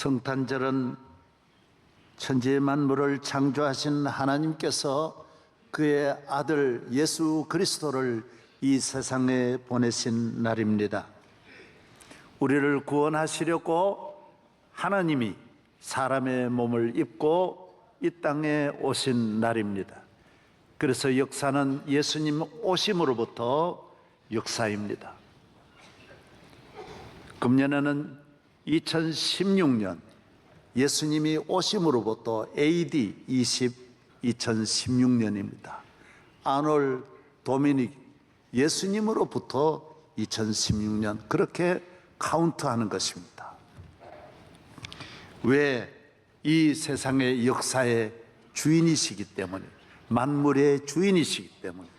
성탄절은 천지 만물을 창조하신 하나님께서 그의 아들 예수 그리스도를 이 세상에 보내신 날입니다. 우리를 구원하시려고 하나님이 사람의 몸을 입고 이 땅에 오신 날입니다. 그래서 역사는 예수님 오심으로부터 역사입니다. 금년에는 2016년 예수님이 오심으로부터 AD 2016년입니다. 아놀 도미닉 예수님으로부터 2016년 그렇게 카운트하는 것입니다. 왜? 이 세상의 역사의 주인이시기 때문에, 만물의 주인이시기 때문에,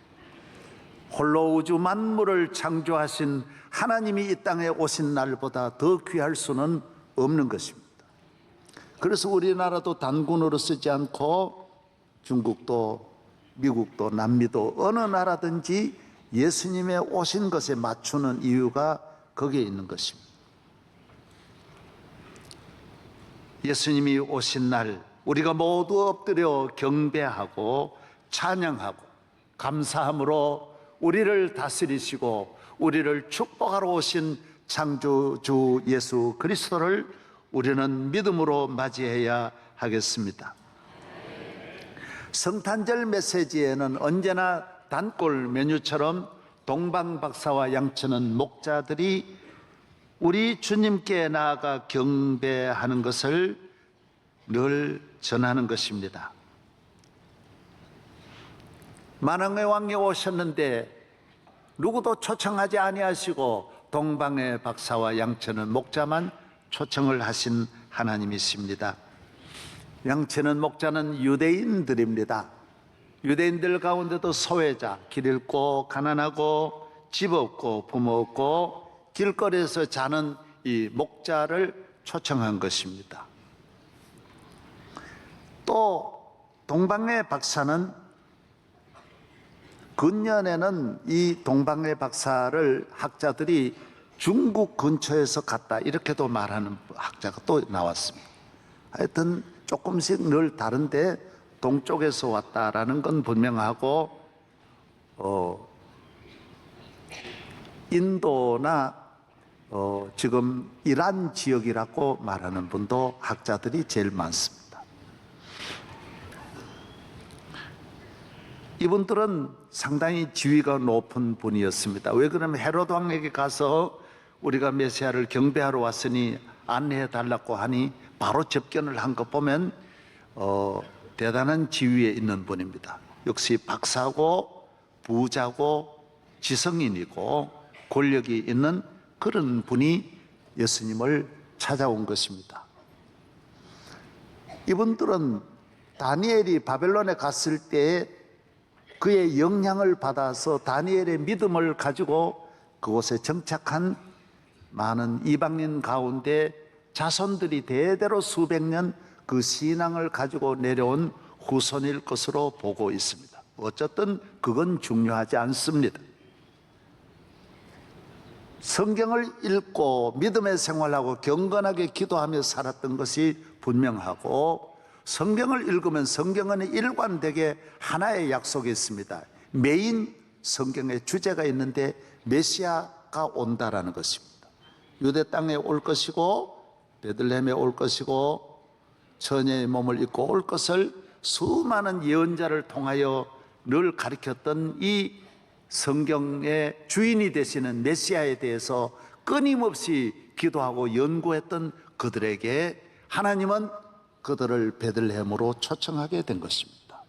홀로 우주 만물을 창조하신 하나님이 이 땅에 오신 날보다 더 귀할 수는 없는 것입니다. 그래서 우리나라도 단군으로 쓰지 않고 중국도 미국도 남미도 어느 나라든지 예수님의 오신 것에 맞추는 이유가 거기에 있는 것입니다. 예수님이 오신 날 우리가 모두 엎드려 경배하고 찬양하고 감사함으로 우리를 다스리시고 우리를 축복하러 오신 창조주 예수 그리스도를 우리는 믿음으로 맞이해야 하겠습니다. 성탄절 메시지에는 언제나 단골 메뉴처럼 동방박사와 양치는 목자들이 우리 주님께 나아가 경배하는 것을 늘 전하는 것입니다. 만왕의 왕이 오셨는데 누구도 초청하지 아니하시고 동방의 박사와 양치는 목자만 초청을 하신 하나님이십니다. 양치는 목자는 유대인들입니다. 유대인들 가운데도 소외자, 길 잃고 가난하고 집 없고 부모 없고 길거리에서 자는 이 목자를 초청한 것입니다. 또 동방의 박사는 근년에는 이 동방의 박사를 학자들이 중국 근처에서 갔다 이렇게도 말하는 학자가 또 나왔습니다. 하여튼 조금씩 늘 다른데 동쪽에서 왔다라는 건 분명하고 인도나 지금 이란 지역이라고 말하는 분도 학자들이 제일 많습니다. 이분들은 상당히 지위가 높은 분이었습니다. 왜 그러면 헤롯 왕에게 가서 우리가 메시아를 경배하러 왔으니 안내해 달라고 하니 바로 접견을 한 것 보면 대단한 지위에 있는 분입니다. 역시 박사고 부자고 지성인이고 권력이 있는 그런 분이 예수님을 찾아온 것입니다. 이분들은 다니엘이 바벨론에 갔을 때 그의 영향을 받아서 다니엘의 믿음을 가지고 그곳에 정착한 많은 이방인 가운데 자손들이 대대로 수백 년 그 신앙을 가지고 내려온 후손일 것으로 보고 있습니다. 어쨌든 그건 중요하지 않습니다. 성경을 읽고 믿음의 생활하고 경건하게 기도하며 살았던 것이 분명하고, 성경을 읽으면 성경은 일관되게 하나의 약속이 있습니다. 메인 성경의 주제가 있는데 메시아가 온다라는 것입니다. 유대 땅에 올 것이고 베들레헴에 올 것이고 처녀의 몸을 입고 올 것을 수많은 예언자를 통하여 늘 가르쳤던 이 성경의 주인이 되시는 메시아에 대해서 끊임없이 기도하고 연구했던 그들에게 하나님은 그들을 베들레헴으로 초청하게 된 것입니다.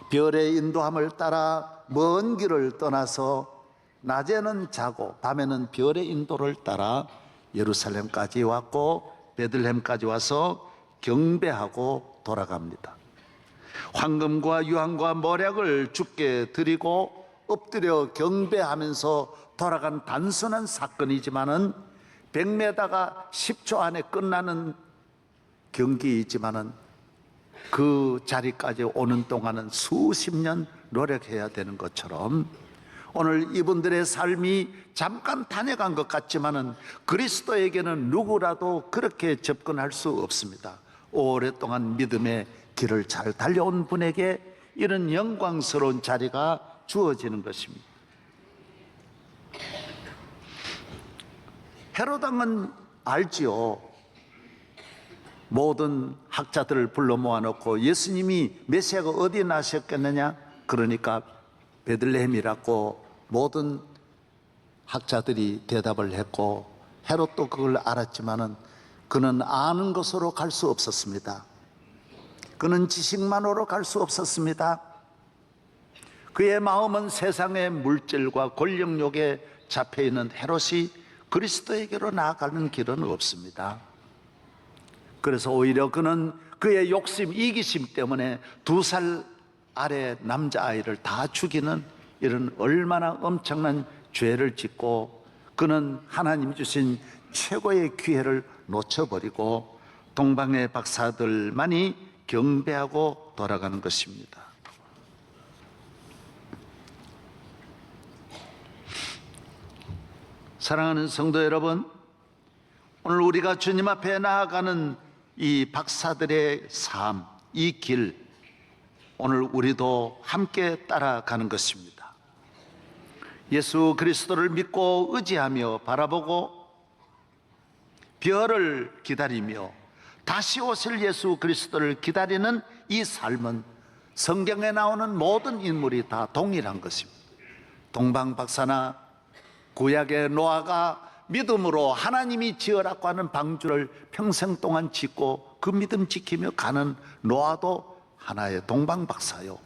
별의 인도함을 따라 먼 길을 떠나서 낮에는 자고 밤에는 별의 인도를 따라 예루살렘까지 왔고 베들레헴까지 와서 경배하고 돌아갑니다. 황금과 유황과 모략을 주께 드리고 엎드려 경배하면서 돌아간 단순한 사건이지만은 100m가 10초 안에 끝나는 경기이지만은 그 자리까지 오는 동안은 수십 년 노력해야 되는 것처럼 오늘 이분들의 삶이 잠깐 다녀간 것 같지만은 그리스도에게는 누구라도 그렇게 접근할 수 없습니다. 오랫동안 믿음의 길을 잘 달려온 분에게 이런 영광스러운 자리가 주어지는 것입니다. 헤롯 왕은 알지요. 모든 학자들을 불러 모아놓고 예수님이 메시아가 어디에 나셨겠느냐? 그러니까 베들레헴이라고 모든 학자들이 대답을 했고, 헤롯도 그걸 알았지만은 그는 아는 것으로 갈 수 없었습니다. 그는 지식만으로 갈 수 없었습니다. 그의 마음은 세상의 물질과 권력욕에 잡혀있는 헤롯이 그리스도에게로 나아가는 길은 없습니다. 그래서 오히려 그는 그의 욕심, 이기심 때문에 2살 아래 남자아이를 다 죽이는 이런 얼마나 엄청난 죄를 짓고, 그는 하나님이 주신 최고의 기회를 놓쳐버리고 동방의 박사들만이 경배하고 돌아가는 것입니다. 사랑하는 성도 여러분, 오늘 우리가 주님 앞에 나아가는 이 박사들의 삶, 이 길, 오늘 우리도 함께 따라가는 것입니다. 예수 그리스도를 믿고 의지하며 바라보고 별을 기다리며 다시 오실 예수 그리스도를 기다리는 이 삶은 성경에 나오는 모든 인물이 다 동일한 것입니다. 동방 박사나 구약의 노아가 믿음으로 하나님이 지으라고 하는 방주를 평생 동안 짓고 그 믿음 지키며 가는 노아도 하나의 동방 박사요.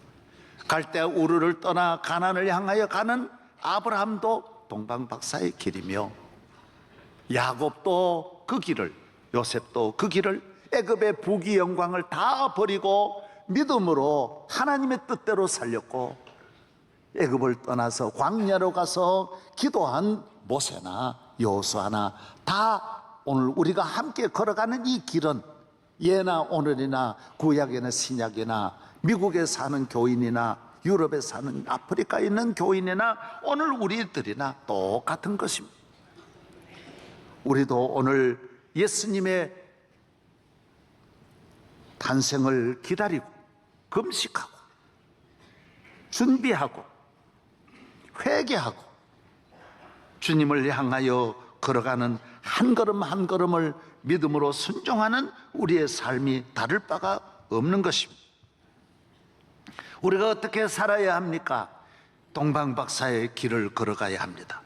갈대 우르를 떠나 가나안을 향하여 가는 아브라함도 동방 박사의 길이며, 야곱도 그 길을, 요셉도 그 길을, 애굽의 부귀 영광을 다 버리고 믿음으로 하나님의 뜻대로 살렸고, 애굽을 떠나서 광야로 가서 기도한 모세나 여호수아나 다 오늘 우리가 함께 걸어가는 이 길은 예나 오늘이나 구약이나 신약이나 미국에 사는 교인이나 유럽에 사는 아프리카에 있는 교인이나 오늘 우리들이나 똑같은 것입니다. 우리도 오늘 예수님의 탄생을 기다리고 금식하고 준비하고 회개하고 주님을 향하여 걸어가는 한 걸음 한 걸음을 믿음으로 순종하는 우리의 삶이 다를 바가 없는 것입니다. 우리가 어떻게 살아야 합니까? 동방박사의 길을 걸어가야 합니다.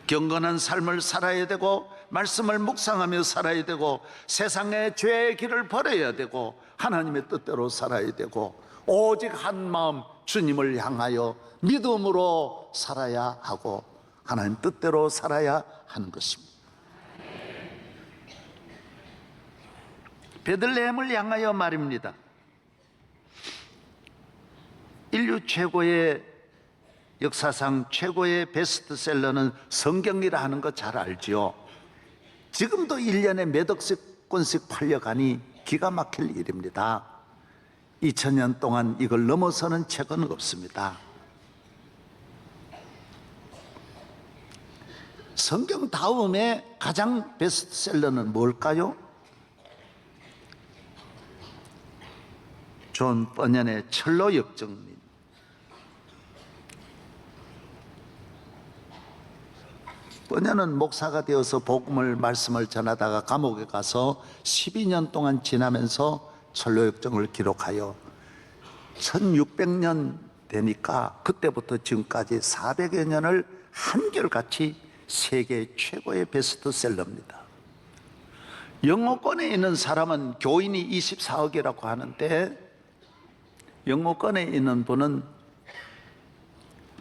경건한 삶을 살아야 되고 말씀을 묵상하며 살아야 되고 세상의 죄의 길을 버려야 되고 하나님의 뜻대로 살아야 되고 오직 한 마음 주님을 향하여 믿음으로 살아야 하고 하나님 뜻대로 살아야 하는 것입니다. 베들레헴을 향하여 말입니다. 인류 최고의, 역사상 최고의 베스트셀러는 성경이라 하는 거 잘 알지요. 지금도 1년에 몇 억씩 권씩 팔려가니 기가 막힐 일입니다. 2000년 동안 이걸 넘어서는 책은 없습니다. 성경 다음에 가장 베스트셀러는 뭘까요? 존 버년의 철로 역정입니다. 버년은 목사가 되어서 복음을 말씀을 전하다가 감옥에 가서 12년 동안 지나면서 철로 역정을 기록하여 1600년 되니까 그때부터 지금까지 400여 년을 한결같이 세계 최고의 베스트셀러입니다. 영어권에 있는 사람은 교인이 24억이라고 하는데 영어권에 있는 분은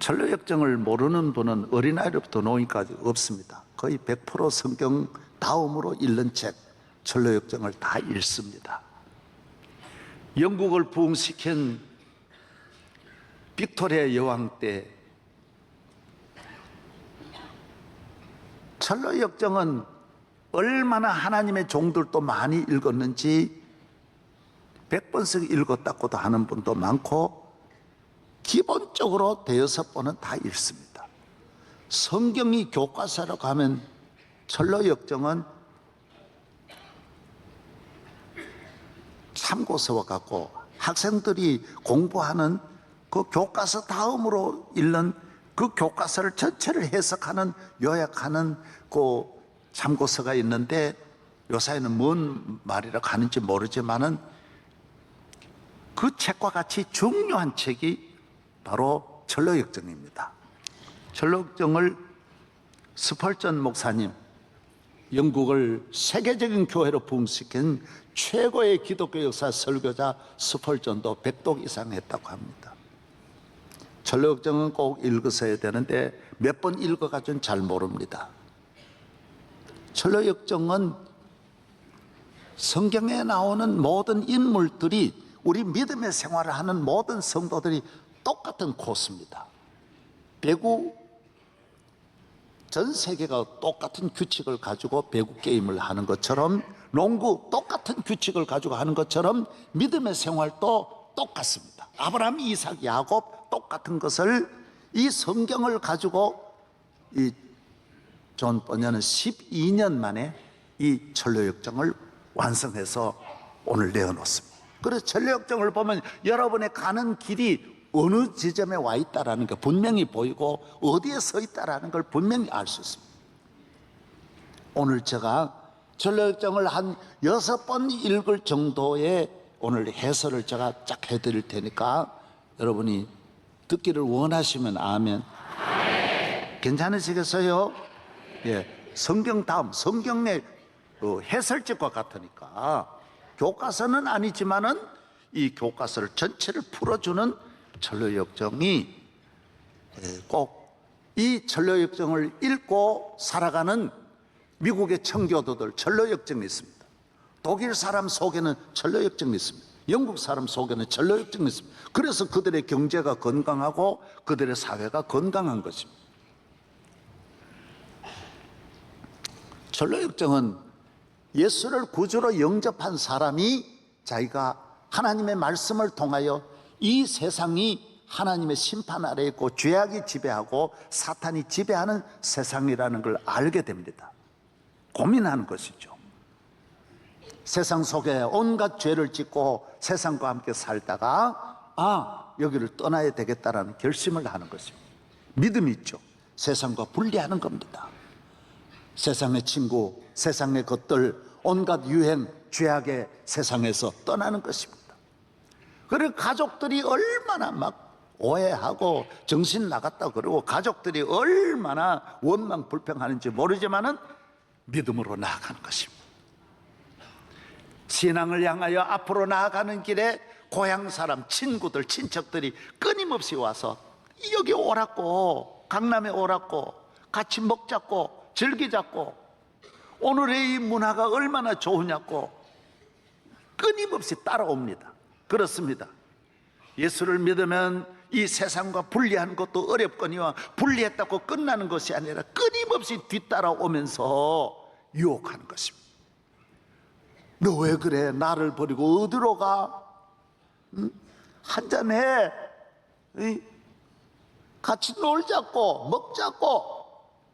철로역정을 모르는 분은 어린아이로부터 노인까지 없습니다. 거의 100% 성경 다음으로 읽는 책 철로역정을 다 읽습니다. 영국을 부흥시킨 빅토리아 여왕 때 철로역정은 얼마나 하나님의 종들도 많이 읽었는지 100번씩 읽었다고도 하는 분도 많고 기본적으로 대여섯 번은 다 읽습니다. 성경이 교과서라고 하면 철로역정은 참고서와 같고 학생들이 공부하는 그 교과서 다음으로 읽는 그 교과서를 전체를 해석하는 요약하는 그 참고서가 있는데 요사이는 뭔 말이라고 하는지 모르지만은 그 책과 같이 중요한 책이 바로 철로역정입니다. 철로역정을 스펄전 목사님, 영국을 세계적인 교회로 부흥시킨 최고의 기독교 역사 설교자 스펄전도 100독 이상 했다고 합니다. 철로역정은 꼭 읽으셔야 되는데 몇 번 읽어가지고는 잘 모릅니다. 철로역정은 성경에 나오는 모든 인물들이 우리 믿음의 생활을 하는 모든 성도들이 똑같은 코스입니다. 배구, 전 세계가 똑같은 규칙을 가지고 배구 게임을 하는 것처럼, 농구 똑같은 규칙을 가지고 하는 것처럼 믿음의 생활도 똑같습니다. 아브라함, 이삭, 야곱 똑같은 것을 이 성경을 가지고 이 존 번연은 12년 만에 이 철로역정을 완성해서 오늘 내어놓습니다. 그래서 철로역정을 보면 여러분의 가는 길이 어느 지점에 와 있다는 게 분명히 보이고 어디에 서 있다는 걸 분명히 알 수 있습니다. 오늘 제가 철로역정을 한 6번 읽을 정도의 오늘 해설을 제가 쫙 해드릴 테니까 여러분이 듣기를 원하시면 아멘. 괜찮으시겠어요? 예, 성경 다음 성경의 해설집과 같으니까 교과서는 아니지만은 이 교과서를 전체를 풀어주는 철로역정이 꼭 이 철로역정을 읽고 살아가는 미국의 청교도들 철로역정이 있습니다. 독일 사람 속에는 철로역정이 있습니다. 영국 사람 속에는 철로역정이 있습니다. 그래서 그들의 경제가 건강하고 그들의 사회가 건강한 것입니다. 철로역정은 예수를 구주로 영접한 사람이 자기가 하나님의 말씀을 통하여 이 세상이 하나님의 심판 아래에 있고 죄악이 지배하고 사탄이 지배하는 세상이라는 걸 알게 됩니다. 고민하는 것이죠. 세상 속에 온갖 죄를 짓고 세상과 함께 살다가 여기를 떠나야 되겠다라는 결심을 하는 것입니다. 믿음이 있죠. 세상과 분리하는 겁니다. 세상의 친구, 세상의 것들, 온갖 유행, 죄악의 세상에서 떠나는 것입니다. 그리고 가족들이 얼마나 막 오해하고 정신 나갔다 그러고 가족들이 얼마나 원망 불평하는지 모르지만은 믿음으로 나아가는 것입니다. 신앙을 향하여 앞으로 나아가는 길에 고향 사람, 친구들, 친척들이 끊임없이 와서 여기 오라고, 강남에 오라고, 같이 먹자고, 즐기자고, 오늘의 이 문화가 얼마나 좋으냐고 끊임없이 따라옵니다. 그렇습니다. 예수를 믿으면 이 세상과 분리하는 것도 어렵거니와 분리했다고 끝나는 것이 아니라 끊임없이 뒤따라오면서 유혹하는 것입니다. 너 왜 그래? 나를 버리고 어디로 가? 한잔해. 같이 놀자고 먹자고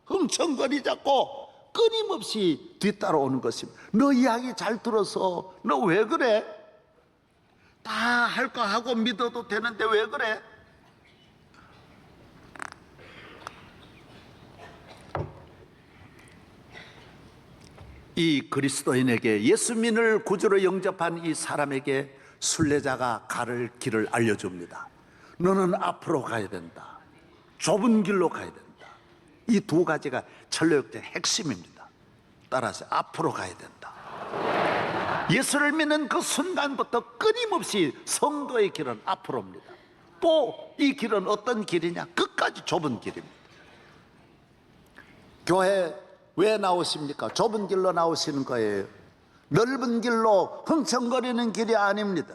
흥청거리자고 끊임없이 뒤따라오는 것입니다. 너 이야기 잘 들어서 너 왜 그래? 다 할 거 하고 믿어도 되는데 왜 그래? 이 그리스도인에게 예수님을 구주로 영접한 이 사람에게 순례자가 가를 길을 알려줍니다. 너는 앞으로 가야 된다. 좁은 길로 가야 된다. 이 두 가지가 철로역정의 핵심입니다. 따라서 앞으로 가야 된다. 예수를 믿는 그 순간부터 끊임없이 성도의 길은 앞으로입니다. 또 이 길은 어떤 길이냐? 끝까지 좁은 길입니다. 교회 왜 나오십니까? 좁은 길로 나오시는 거예요. 넓은 길로 흥청거리는 길이 아닙니다.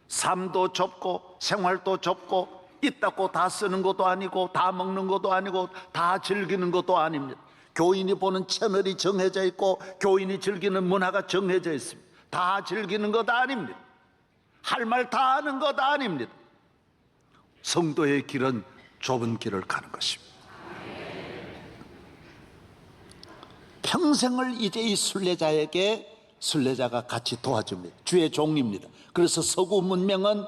삶도 좁고 생활도 좁고 있다고 다 쓰는 것도 아니고 다 먹는 것도 아니고 다 즐기는 것도 아닙니다. 교인이 보는 채널이 정해져 있고 교인이 즐기는 문화가 정해져 있습니다. 다 즐기는 것 아닙니다. 할 말 다 하는 것 아닙니다. 성도의 길은 좁은 길을 가는 것입니다. 평생을 이제 이 순례자가 같이 도와줍니다. 주의 종입니다. 그래서 서구 문명은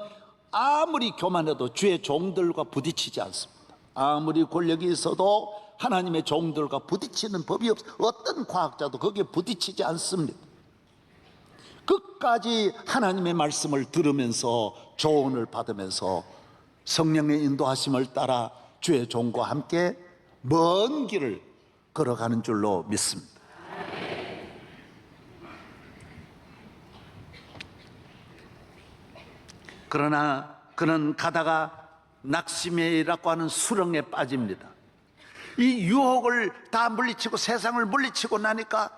아무리 교만해도 주의 종들과 부딪히지 않습니다. 아무리 권력이 있어도 하나님의 종들과 부딪히는 법이 없어요. 어떤 과학자도 거기에 부딪히지 않습니다. 끝까지 하나님의 말씀을 들으면서 조언을 받으면서 성령의 인도하심을 따라 주의 종과 함께 먼 길을 걸어가는 줄로 믿습니다. 그러나 그는 가다가 낙심이라고 하는 수렁에 빠집니다. 이 유혹을 다 물리치고 세상을 물리치고 나니까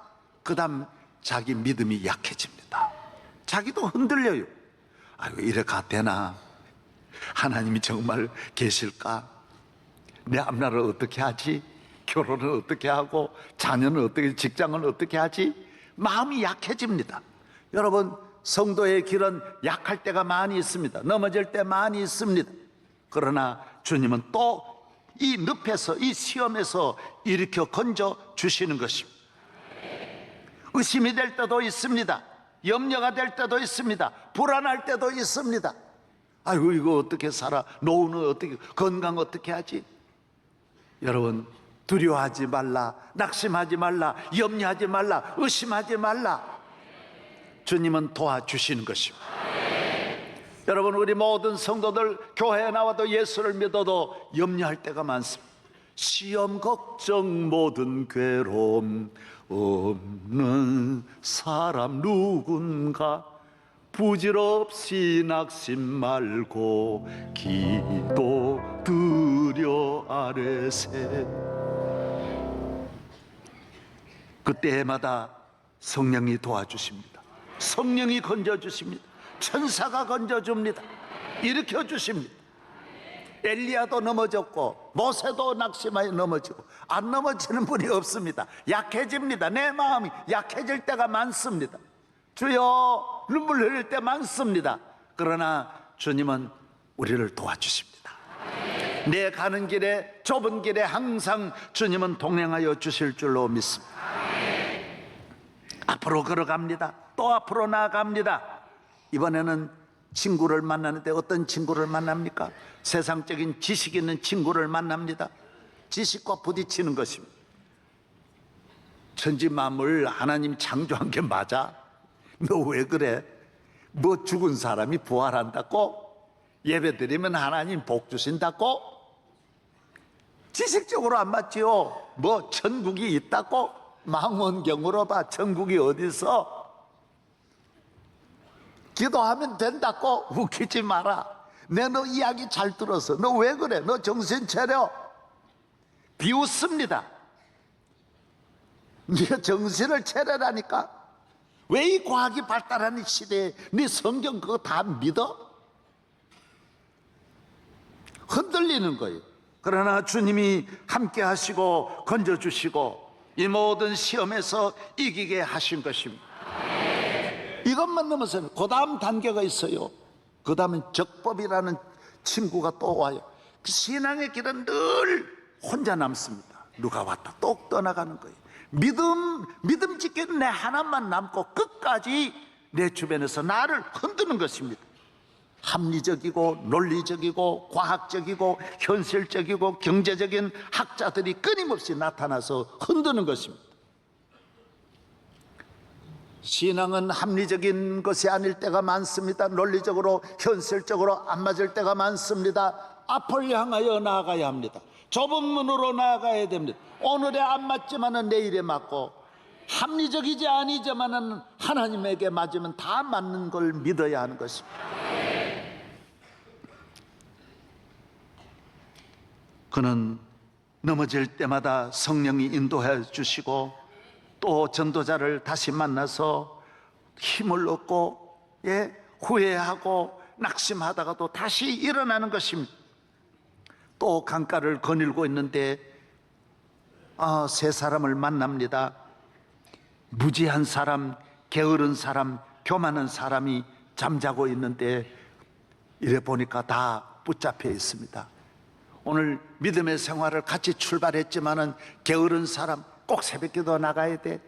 그 다음 자기 믿음이 약해집니다. 자기도 흔들려요. 아이고, 이래가 되나? 하나님이 정말 계실까? 내 앞날을 어떻게 하지? 결혼을 어떻게 하고 자녀는 어떻게, 직장은 어떻게 하지? 마음이 약해집니다. 여러분, 성도의 길은 약할 때가 많이 있습니다. 넘어질 때 많이 있습니다. 그러나 주님은 또 이 늪에서, 이 시험에서 일으켜 건져 주시는 것입니다. 의심이 될 때도 있습니다. 염려가 될 때도 있습니다. 불안할 때도 있습니다. 아이고, 이거 어떻게 살아? 노후는 어떻게, 건강 어떻게 하지? 여러분, 두려워하지 말라, 낙심하지 말라, 염려하지 말라, 의심하지 말라. 주님은 도와주시는 것입니다. 여러분, 우리 모든 성도들 교회에 나와도 예수를 믿어도 염려할 때가 많습니다. 시험, 걱정, 모든 괴로움 없는 사람 누군가, 부질없이 낙심 말고 기도 드려 아뢰세. 그때마다 성령이 도와주십니다. 성령이 건져주십니다. 천사가 건져줍니다. 일으켜주십니다. 엘리야도 넘어졌고 모세도 낙심하여 넘어지고 안 넘어지는 분이 없습니다. 약해집니다. 내 마음이 약해질 때가 많습니다. 주여, 눈물 흘릴 때 많습니다. 그러나 주님은 우리를 도와주십니다. 내 가는 길에, 좁은 길에 항상 주님은 동행하여 주실 줄로 믿습니다. 앞으로 걸어갑니다. 또 앞으로 나아갑니다. 이번에는 친구를 만나는데 어떤 친구를 만납니까? 세상적인 지식 있는 친구를 만납니다. 지식과 부딪히는 것입니다. 천지 만물 하나님 창조한 게 맞아? 너 왜 그래? 뭐 죽은 사람이 부활한다고? 예배 드리면 하나님 복 주신다고? 지식적으로 안 맞지요? 뭐 천국이 있다고? 망원경으로 봐. 천국이 어디 있어? 기도하면 된다고? 웃기지 마라. 내 너 이야기 잘 들어서. 너 왜 그래? 너 정신 차려. 비웃습니다. 네가 정신을 차려라니까. 왜 이 과학이 발달하는 시대에 네 성경 그거 다 믿어? 흔들리는 거예요. 그러나 주님이 함께 하시고 건져주시고 이 모든 시험에서 이기게 하신 것입니다. 이것만 넘어서는 그 다음 단계가 있어요. 그 다음은 적법이라는 친구가 또 와요. 그 신앙의 길은 늘 혼자 남습니다. 누가 왔다 또 떠나가는 거예요. 믿음직게 내 하나만 남고 끝까지 내 주변에서 나를 흔드는 것입니다. 합리적이고 논리적이고 과학적이고 현실적이고 경제적인 학자들이 끊임없이 나타나서 흔드는 것입니다. 신앙은 합리적인 것이 아닐 때가 많습니다. 논리적으로 현실적으로 안 맞을 때가 많습니다. 앞을 향하여 나아가야 합니다. 좁은 문으로 나아가야 됩니다. 오늘에 안 맞지만은 내일에 맞고, 합리적이지 아니지만은 하나님에게 맞으면 다 맞는 걸 믿어야 하는 것입니다. 그는 넘어질 때마다 성령이 인도해 주시고 또 전도자를 다시 만나서 힘을 얻고 후회하고 낙심하다가도 다시 일어나는 것입니다. 또 강가를 거닐고 있는데 세 사람을 만납니다. 무지한 사람, 게으른 사람, 교만한 사람이 잠자고 있는데 이래 보니까 다 붙잡혀 있습니다. 오늘 믿음의 생활을 같이 출발했지만은 게으른 사람, 꼭 새벽기도 나가야 돼?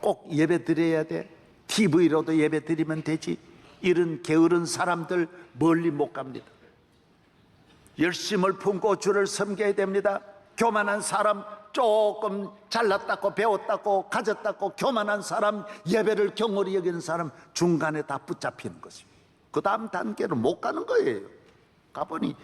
꼭 예배 드려야 돼? TV로도 예배 드리면 되지? 이런 게으른 사람들 멀리 못 갑니다. 열심을 품고 주를 섬겨야 됩니다. 교만한 사람, 조금 잘났다고 배웠다고 가졌다고 교만한 사람, 예배를 경홀히 여기는 사람 중간에 다 붙잡히는 것입니다. 그 다음 단계로 못 가는 거예요. 가보니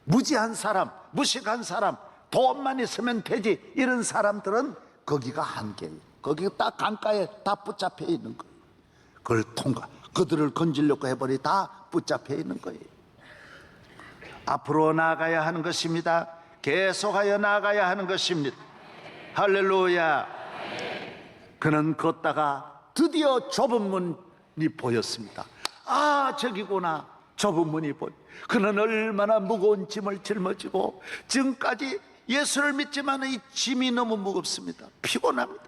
무지한 사람, 무식한 사람, 돈만 있으면 되지, 이런 사람들은 거기가 한계예요. 거기가 딱 강가에 다 붙잡혀 있는 거예요. 그걸 그들을 건지려고 해버리 다 붙잡혀 있는 거예요. 앞으로 나아가야 하는 것입니다. 계속하여 나아가야 하는 것입니다. 할렐루야. 그는 걷다가 드디어 좁은 문이 보였습니다. 아, 저기구나. 좁은 문이 보여. 그는 얼마나 무거운 짐을 짊어지고, 지금까지 예수를 믿지만 이 짐이 너무 무겁습니다. 피곤합니다.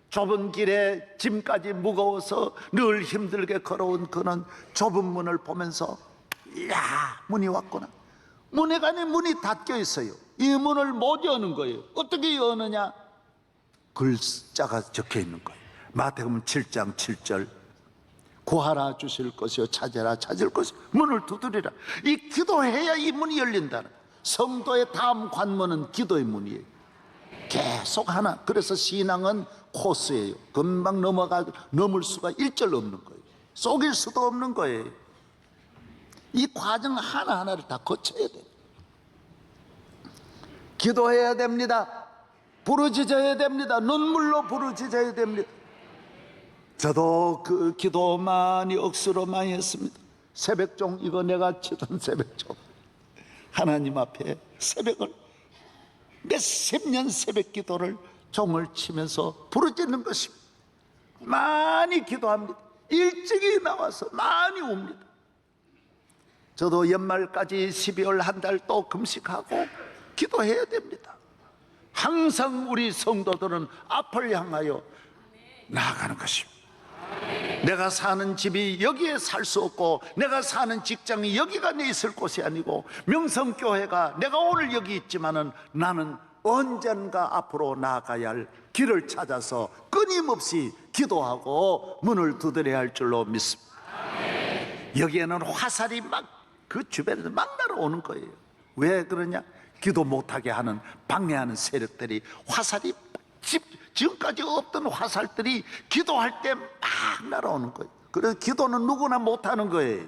좁은 길에 짐까지 무거워서 늘 힘들게 걸어온 그는 좁은 문을 보면서, 이야, 문이 왔구나. 문에 가니 문이 닫혀 있어요. 이 문을 못 여는 거예요. 어떻게 여느냐? 글자가 적혀 있는 거예요. 마태복음 7장 7절, 구하라 주실 것이요 찾으라 찾을 것이요 문을 두드리라. 이 기도해야 이 문이 열린다는. 성도의 다음 관문은 기도의 문이에요. 계속 하나. 그래서 신앙은 코스예요. 금방 넘을 수가 일절 없는 거예요. 속일 수도 없는 거예요. 이 과정 하나하나를 다 거쳐야 돼요. 기도해야 됩니다. 부르짖어야 됩니다. 눈물로 부르짖어야 됩니다. 저도 그 기도 많이 억수로 많이 했습니다. 새벽종, 이거 내가 치던 새벽종, 하나님 앞에 새벽을 몇십 년 새벽 기도를 종을 치면서 부르짖는 것입니다. 많이 기도합니다. 일찍이 나와서 많이 웁니다. 저도 연말까지 12월 한 달 또 금식하고 기도해야 됩니다. 항상 우리 성도들은 앞을 향하여 나아가는 것입니다. 내가 사는 집이 여기에 살 수 없고, 내가 사는 직장이 여기가 내 있을 곳이 아니고, 명성교회가 내가 오늘 여기 있지만은 나는 언젠가 앞으로 나아가야 할 길을 찾아서 끊임없이 기도하고 문을 두드려야 할 줄로 믿습니다. 여기에는 화살이 막 그 주변에서 막 날아오는 거예요. 왜 그러냐? 기도 못하게 하는, 방해하는 세력들이, 화살이 지금까지 없던 화살들이 기도할 때 막 날아오는 거예요. 그래서 기도는 누구나 못하는 거예요.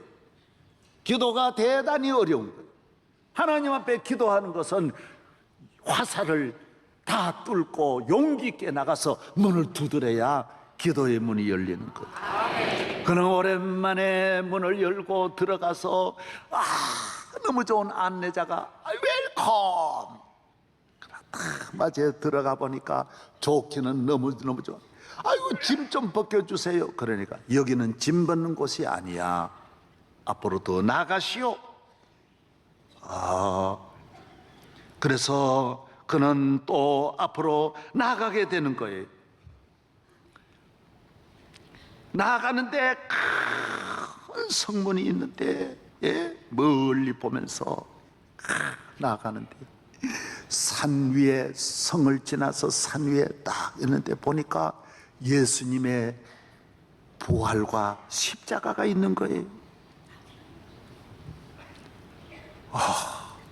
기도가 대단히 어려운 거예요. 하나님 앞에 기도하는 것은 화살을 다 뚫고 용기 있게 나가서 문을 두드려야 기도의 문이 열리는 거예요. 그는 오랜만에 문을 열고 들어가서, 너무 좋은 안내자가 웰컴, 맞아. 들어가 보니까 좋기는 너무 좋아. 아이고, 짐 좀 벗겨주세요. 그러니까 여기는 짐 벗는 곳이 아니야. 앞으로 더 나가시오. 그래서 그는 또 앞으로 나가게 되는 거예요. 나가는데 큰 성문이 있는데, 멀리 보면서 나가는데, 산 위에, 성을 지나서 산 위에 딱 있는데 보니까 예수님의 부활과 십자가가 있는 거예요.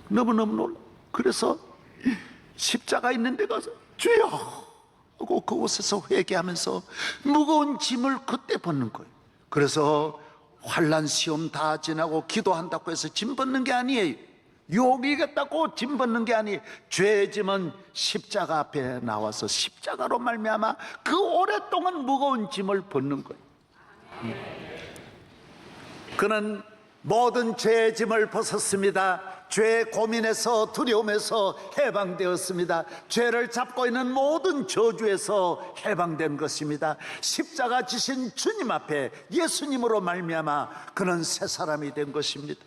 너무너무 놀라. 그래서 십자가 있는 데 가서 주여 하고 그곳에서 회개하면서 무거운 짐을 그때 벗는 거예요. 그래서 환난 시험 다 지나고 기도한다고 해서 짐 벗는 게 아니에요. 욕이겠다고 짐 벗는 게 아니에요. 죄의 짐은 십자가 앞에 나와서 십자가로 말미암아 그 오랫동안 무거운 짐을 벗는 거예요. 그는 모든 죄의 짐을 벗었습니다. 죄의 고민에서, 두려움에서 해방되었습니다. 죄를 잡고 있는 모든 저주에서 해방된 것입니다. 십자가 지신 주님 앞에 예수님으로 말미암아 그는 새 사람이 된 것입니다.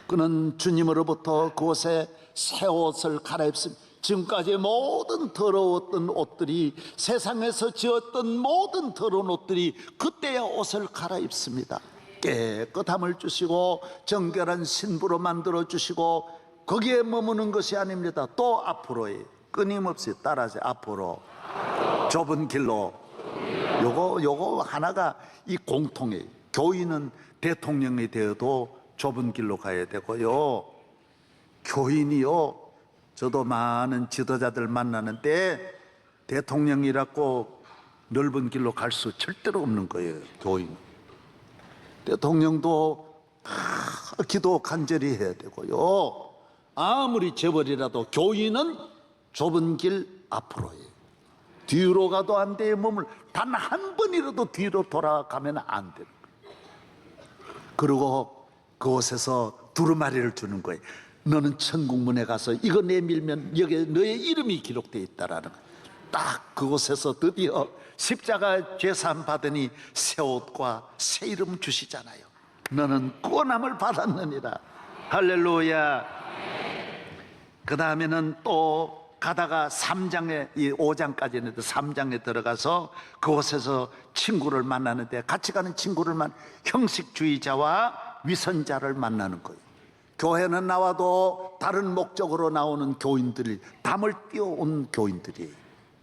그는 주님으로부터 그곳에 새 옷을 갈아입습니다. 지금까지 모든 더러웠던 옷들이, 세상에서 지었던 모든 더러운 옷들이 그때의 옷을 갈아입습니다. 깨끗함을 주시고 정결한 신부로 만들어 주시고, 거기에 머무는 것이 아닙니다. 또 앞으로의 끊임없이 따라서 앞으로 좁은 길로. 요거 하나가 이 공통이에요. 교인은 대통령이 되어도 좁은 길로 가야 되고요. 교인이요, 저도 많은 지도자들 만나는데 대통령이라고 넓은 길로 갈 수 절대로 없는 거예요. 교인 대통령도 기도 간절히 해야 되고요. 아무리 재벌이라도 교인은 좁은 길 앞으로 해요. 뒤로 가도 안 돼요. 몸을 단 한 번이라도 뒤로 돌아가면 안 돼요. 그리고 그곳에서 두루마리를 주는 거예요. 너는 천국문에 가서 이거 내밀면 여기에 너의 이름이 기록되어 있다라는 거예요. 딱 그곳에서 드디어 십자가 죄사함 받으니 새 옷과 새 이름 주시잖아요. 너는 구원함을 받았느니라. 할렐루야. 그 다음에는 또 가다가 3장에, 이 5장까지는 3장에 들어가서 그곳에서 친구를 만나는데, 같이 가는 친구를 형식주의자와 위선자를 만나는 거예요. 교회는 나와도 다른 목적으로 나오는 교인들이, 담을 띄워온 교인들이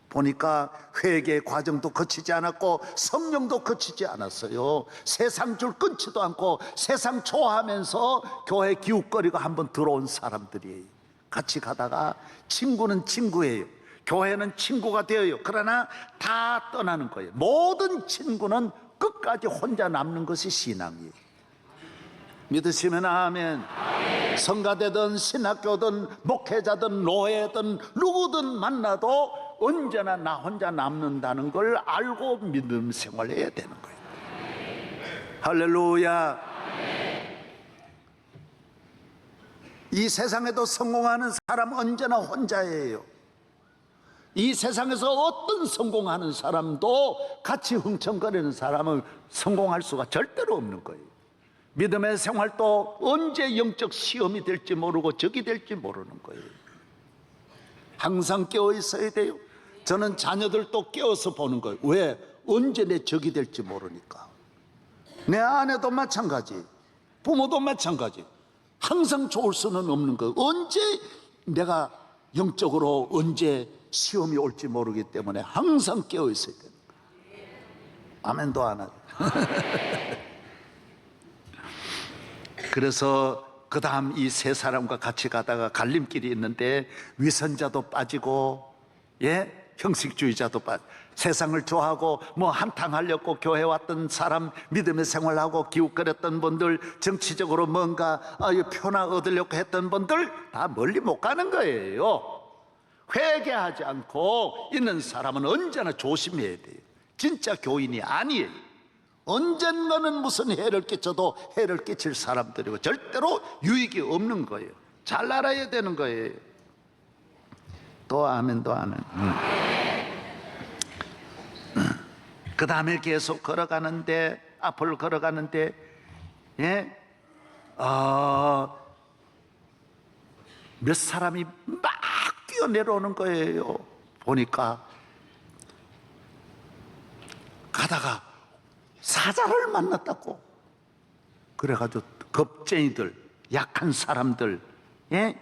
보니까 회개 과정도 거치지 않았고 성령도 거치지 않았어요. 세상 줄 끊지도 않고 세상 좋아하면서 교회 기웃거리고 한번 들어온 사람들이에요. 같이 가다가 친구는 친구예요. 교회는 친구가 되어요. 그러나 다 떠나는 거예요. 모든 친구는 끝까지 혼자 남는 것이 신앙이에요. 믿으시면 아멘. 성가대든 신학교든 목회자든 노예든 누구든 만나도 언제나 나 혼자 남는다는 걸 알고 믿음 생활해야 되는 거예요. 할렐루야. 이 세상에도 성공하는 사람 언제나 혼자예요. 이 세상에서 어떤 성공하는 사람도 같이 흥청거리는 사람은 성공할 수가 절대로 없는 거예요. 믿음의 생활도 언제 영적 시험이 될지 모르고 적이 될지 모르는 거예요. 항상 깨어 있어야 돼요. 저는 자녀들도 깨어서 보는 거예요. 왜? 언제 내 적이 될지 모르니까. 내 아내도 마찬가지, 부모도 마찬가지. 항상 좋을 수는 없는 거예요. 언제 내가 영적으로 언제 시험이 올지 모르기 때문에 항상 깨어 있어야 되는 거예요. 아멘도 안 하죠. 그래서 그 다음 이 세 사람과 같이 가다가 갈림길이 있는데 위선자도 빠지고, 예, 형식주의자도 빠지고, 세상을 좋아하고 뭐 한탕하려고 교회 왔던 사람, 믿음의 생활하고 기웃거렸던 분들, 정치적으로 뭔가 표나 얻으려고 했던 분들 다 멀리 못 가는 거예요. 회개하지 않고 있는 사람은 언제나 조심해야 돼요. 진짜 교인이 아니에요. 언젠가는 무슨 해를 끼쳐도 해를 끼칠 사람들이고 절대로 유익이 없는 거예요. 잘 알아야 되는 거예요. 또 아멘도 안 해. 그 다음에 계속 걸어가는데, 앞을 걸어가는데, 예, 몇 사람이 막 뛰어내려오는 거예요. 보니까 가다가 사자를 만났다고. 그래가지고 겁쟁이들, 약한 사람들, 예,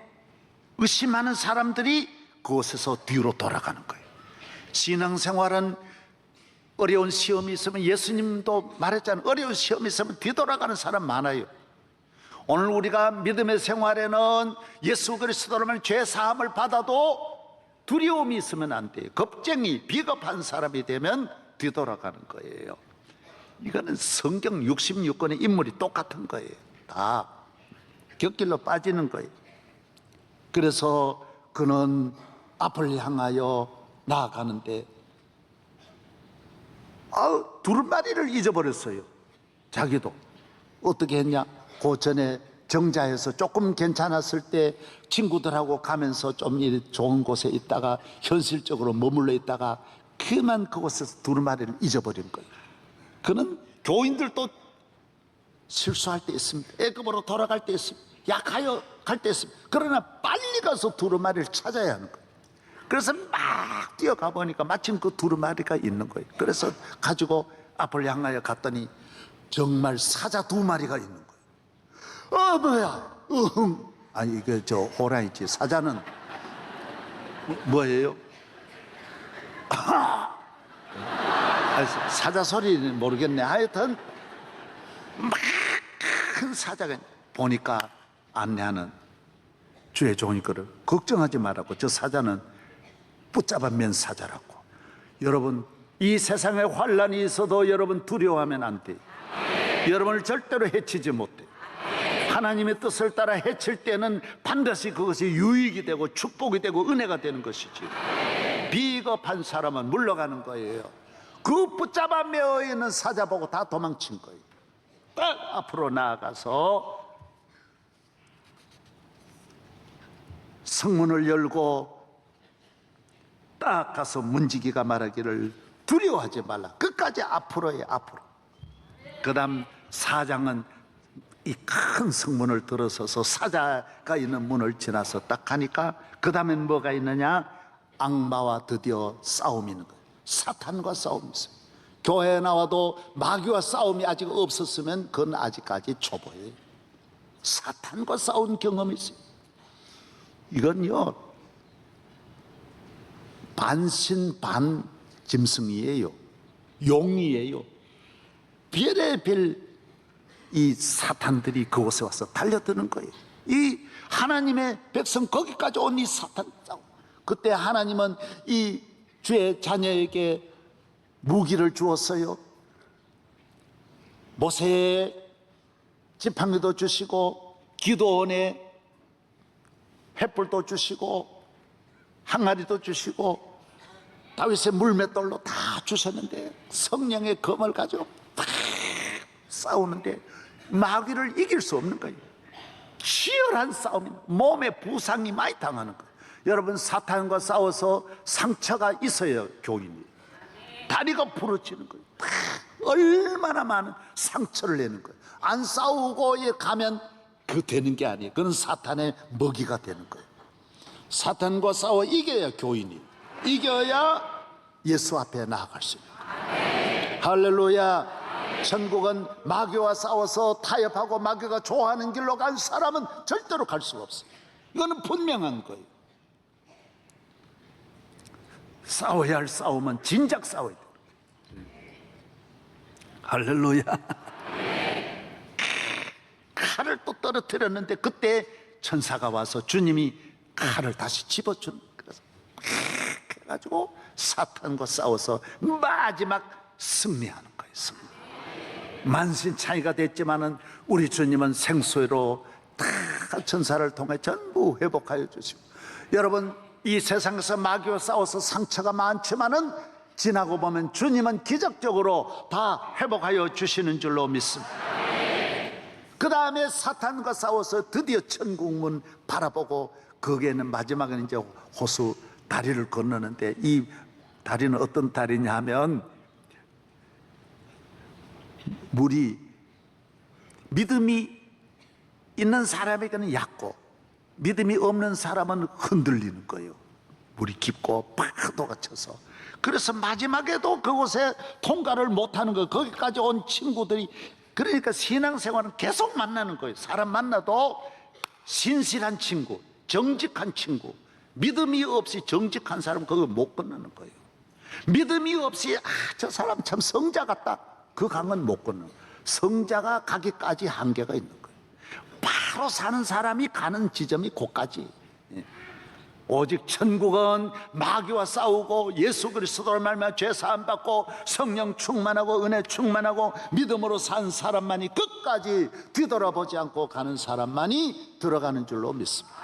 의심하는 사람들이 그곳에서 뒤로 돌아가는 거예요. 신앙생활은 어려운 시험이 있으면, 예수님도 말했잖아요. 어려운 시험이 있으면 뒤돌아가는 사람 많아요. 오늘 우리가 믿음의 생활에는 예수 그리스도로만 죄 사함을 받아도 두려움이 있으면 안 돼요. 겁쟁이, 비겁한 사람이 되면 뒤돌아가는 거예요. 이거는 성경 66권의 인물이 똑같은 거예요. 다 곁길로 빠지는 거예요. 그래서 그는 앞을 향하여 나아가는데 두루마리를 잊어버렸어요. 자기도 어떻게 했냐, 그 전에 정자에서 조금 괜찮았을 때 친구들하고 가면서 좀 좋은 곳에 있다가 현실적으로 머물러 있다가 그만 그곳에서 두루마리를 잊어버린 거예요. 그는 교인들도 실수할 때 있습니다. 애굽으로 돌아갈 때 있습니다. 약하여 갈 때 있습니다. 그러나 빨리 가서 두루마리를 찾아야 하는 거예요. 그래서 막 뛰어가 보니까 마침 그 두루마리가 있는 거예요. 그래서 가지고 앞을 향하여 갔더니 정말 사자 2마리가 있는 거예요. 뭐야? 아니 이게 저 호랑이지. 사자는 뭐예요? 사자 소리는 모르겠네. 하여튼 막 큰 사자가 보니까 안내하는 주의 종이 그를 걱정하지 말라고. 저 사자는 붙잡아 맨 사자라고. 여러분, 이 세상에 환란이 있어도 여러분 두려워하면 안 돼. 여러분을 절대로 해치지 못해. 하나님의 뜻을 따라 해칠 때는 반드시 그것이 유익이 되고 축복이 되고 은혜가 되는 것이지. 비겁한 사람은 물러가는 거예요. 그 붙잡아 매어 있는 사자 보고 다 도망친 거예요. 딱 앞으로 나아가서 성문을 열고 딱 가서 문지기가 말하기를 두려워하지 말라. 끝까지 앞으로에 앞으로. 그 다음 사장은 이 큰 성문을 들어서서 사자가 있는 문을 지나서 딱 가니까 그 다음엔 뭐가 있느냐? 악마와 드디어 싸움이 있는 거예요. 사탄과 싸움이 있어요. 교회에 나와도 마귀와 싸움이 아직 없었으면 그건 아직까지 초보예요. 사탄과 싸운 경험이 있어요. 이건요, 반신반짐승이에요. 용이에요. 별의별 이 사탄들이 그곳에 와서 달려드는 거예요. 이 하나님의 백성 거기까지 온 이 사탄 싸움. 그때 하나님은 이 주의 자녀에게 무기를 주었어요. 모세의 지팡이도 주시고 기도원의 횃불도 주시고 항아리도 주시고 다윗의 물맷돌로 다 주셨는데 성령의 검을 가지고 팍 싸우는데 마귀를 이길 수 없는 거예요. 치열한 싸움이, 몸에 부상이 많이 당하는 거예요. 여러분, 사탄과 싸워서 상처가 있어요. 교인이 다리가 부러지는 거예요. 얼마나 많은 상처를 내는 거예요. 안 싸우고 가면 그 되는 게 아니에요. 그건 사탄의 먹이가 되는 거예요. 사탄과 싸워 이겨야 교인이, 이겨야 예수 앞에 나아갈 수 있는 거예요. 할렐루야. 천국은 마귀와 싸워서 타협하고 마귀가 좋아하는 길로 간 사람은 절대로 갈 수가 없어요. 이거는 분명한 거예요. 싸워야 할 싸움은 진작 싸워야 돼요. 할렐루야. 칼을 또 떨어뜨렸는데 그때 천사가 와서 주님이 칼을 다시 집어준. 그래서 해가지고 사탄과 싸워서 마지막 승리하는 거예요. 승리. 만신창이가 됐지만은 우리 주님은 생수로 다 천사를 통해 전부 회복하여 주시고, 여러분, 이 세상에서 마귀와 싸워서 상처가 많지만은 지나고 보면 주님은 기적적으로 다 회복하여 주시는 줄로 믿습니다. 그 다음에 사탄과 싸워서 드디어 천국문 바라보고 거기에는 마지막에는 이제 호수 다리를 건너는데, 이 다리는 어떤 다리냐 하면 물이 믿음이 있는 사람에게는 얕고 믿음이 없는 사람은 흔들리는 거예요. 물이 깊고 파도가 쳐서. 그래서 마지막에도 그곳에 통과를 못하는 거예요. 거기까지 온 친구들이. 그러니까 신앙생활은 계속 만나는 거예요. 사람 만나도 신실한 친구, 정직한 친구, 믿음이 없이 정직한 사람 그걸 못 건너는 거예요. 믿음이 없이 저 사람 참 성자 같다, 그 강은 못 건너는 거예요. 성자가 가기까지 한계가 있는 거예요. 바로 사는 사람이 가는 지점이 거기까지. 오직 천국은 마귀와 싸우고 예수 그리스도를 말미암아 죄 사함 받고 성령 충만하고 은혜 충만하고 믿음으로 산 사람만이, 끝까지 뒤돌아보지 않고 가는 사람만이 들어가는 줄로 믿습니다.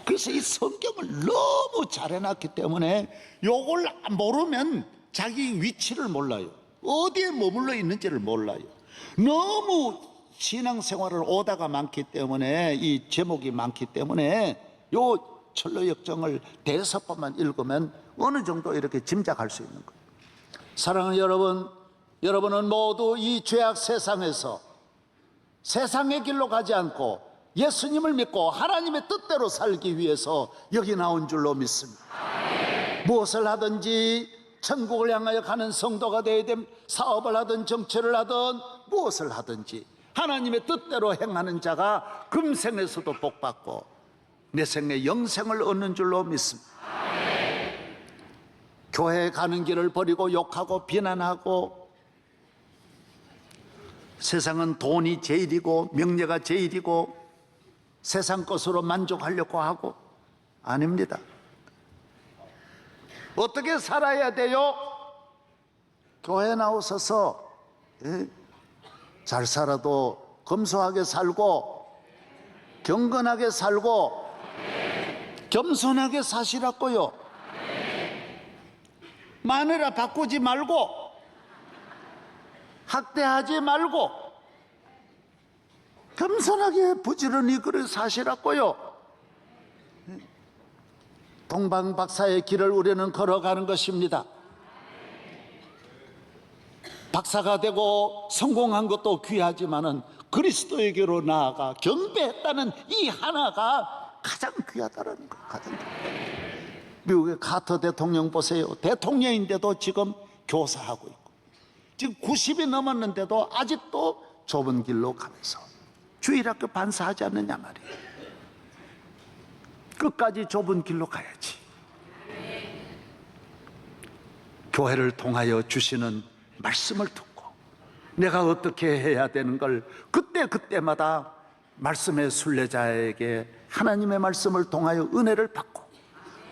그래서 이 성경을 너무 잘 해놨기 때문에 요걸 모르면 자기 위치를 몰라요. 어디에 머물러 있는지를 몰라요. 너무 신앙생활을 오다가 많기 때문에, 이 제목이 많기 때문에 요 철로 역정을 대여섯 번만 읽으면 어느 정도 이렇게 짐작할 수 있는 거예요. 사랑하는 여러분, 여러분은 모두 이 죄악 세상에서 세상의 길로 가지 않고 예수님을 믿고 하나님의 뜻대로 살기 위해서 여기 나온 줄로 믿습니다. 무엇을 하든지 천국을 향하여 가는 성도가 되어야 됩니다. 사업을 하든 정치를 하든 무엇을 하든지 하나님의 뜻대로 행하는 자가 금생에서도 복받고 내 생에 영생을 얻는 줄로 믿습니다. 교회 가는 길을 버리고 욕하고 비난하고 세상은 돈이 제일이고 명예가 제일이고 세상 것으로 만족하려고 하고 아닙니다. 어떻게 살아야 돼요? 교회 나오셔서 잘 살아도 검소하게 살고 경건하게 살고 겸손하게 사시라고요. 마누라 바꾸지 말고 학대하지 말고 겸손하게 부지런히 그래 사시라고요. 동방박사의 길을 우리는 걸어가는 것입니다. 박사가 되고 성공한 것도 귀하지만은 그리스도에게로 나아가 경배했다는 이 하나가 가장 귀하다는 거. 가장 귀하다. 미국의 카터 대통령 보세요. 대통령인데도 지금 교사하고 있고 지금 90이 넘었는데도 아직도 좁은 길로 가면서 주일학교 반사하지 않느냐 말이에요. 끝까지 좁은 길로 가야지. 교회를 통하여 주시는 말씀을 듣고 내가 어떻게 해야 되는 걸 그때마다 말씀의 순례자에게 하나님의 말씀을 통하여 은혜를 받고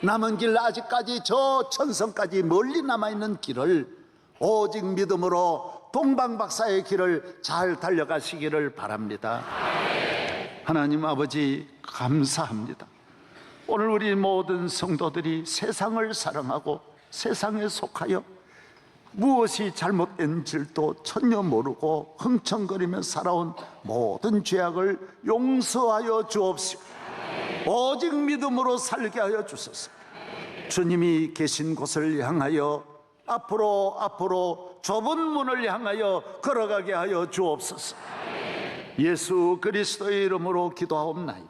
남은 길 아직까지 저 천성까지 멀리 남아있는 길을 오직 믿음으로 동방박사의 길을 잘 달려가시기를 바랍니다. 하나님 아버지 감사합니다. 오늘 우리 모든 성도들이 세상을 사랑하고 세상에 속하여 무엇이 잘못된 줄도 전혀 모르고 흥청거리며 살아온 모든 죄악을 용서하여 주옵시고 오직 믿음으로 살게 하여 주소서. 주님이 계신 곳을 향하여 앞으로 좁은 문을 향하여 걸어가게 하여 주옵소서. 예수 그리스도의 이름으로 기도하옵나이다.